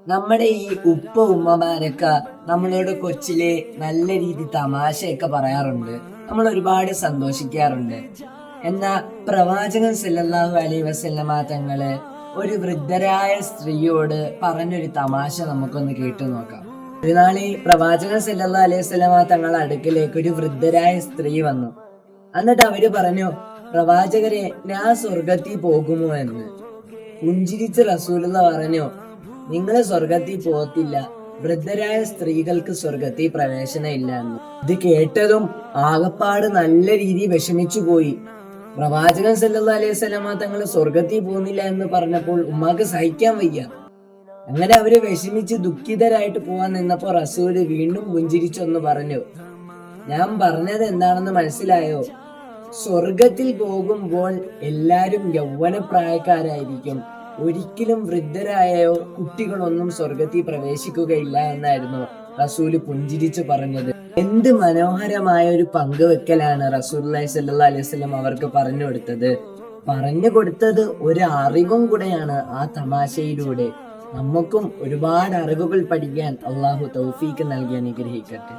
നമ്മുടെ ഈ ഉപ്പ ഉമ്മമാരൊക്കെ നമ്മളോട് കൊച്ചിലെ നല്ല രീതി തമാശയൊക്കെ പറയാറുണ്ട്. നമ്മൾ ഒരുപാട് സന്തോഷിക്കാറുണ്ട്. എന്നാ പ്രവാചകൻ സല്ലല്ലാഹു അലൈഹി വസല്ലമ തങ്ങള് ഒരു വൃദ്ധരായ സ്ത്രീയോട് പറഞ്ഞൊരു തമാശ നമുക്കൊന്ന് കേട്ടു നോക്കാം. ഒരു നാളി പ്രവാചകൻ സല്ലല്ലാഹു അലൈഹി വസല്ലമ തങ്ങളുടെ അടുക്കിലേക്ക് ഒരു വൃദ്ധരായ സ്ത്രീ വന്നു. എന്നിട്ട് അവര് പറഞ്ഞു, പ്രവാചകരെ, ഞാൻ സ്വർഗത്തിൽ പോകുമോ എന്ന്. പുഞ്ചിരിച്ച് റസൂലുള്ള പറഞ്ഞു, നിങ്ങള് സ്വർഗത്തിൽ പോകത്തില്ല, വൃദ്ധരായ സ്ത്രീകൾക്ക് സ്വർഗത്തിൽ പ്രവേശനം ഇല്ല എന്ന്. ഇത് കേട്ടതും ആകപ്പാട് നല്ല രീതിയിൽ വിഷമിച്ചു പോയി. പ്രവാചകൻ സല്ലല്ലാഹു അലൈഹി വസല്ലമ തങ്ങൾ സ്വർഗത്തിൽ പോകുന്നില്ല എന്ന് പറഞ്ഞപ്പോൾ ഉമ്മാക്ക് സഹിക്കാൻ വയ്യ. അങ്ങനെ അവര് വിഷമിച്ച് ദുഃഖിതരായിട്ട് പോവാൻ നിന്നപ്പോ റസൂല് വീണ്ടും പുഞ്ചിരിച്ചൊന്ന് പറഞ്ഞു, ഞാൻ പറഞ്ഞത് എന്താണെന്ന് മനസ്സിലായോ? സ്വർഗത്തിൽ പോകുമ്പോൾ എല്ലാരും യൗവനപ്രായക്കാരായിരിക്കും, ഒരിക്കലും വൃദ്ധരായോ കുട്ടികളൊന്നും സ്വർഗത്തിൽ പ്രവേശിക്കുകയില്ല എന്നായിരുന്നു റസൂല് പുഞ്ചിരിച്ചു പറഞ്ഞത്. എന്ത് മനോഹരമായ ഒരു പങ്കുവെക്കലാണ് റസൂലുള്ളാഹി സ്വല്ലല്ലാഹു അലൈഹി വസല്ലം അവർക്ക് പറഞ്ഞു കൊടുത്തത് ഒരു അറിവും കൂടെയാണ് ആ തമാശയിലൂടെ. നമുക്കും ഒരുപാട് അറിവുകൾ പഠിക്കാൻ അള്ളാഹു തൗഫീക്ക് നൽകി അനുഗ്രഹിക്കട്ടെ.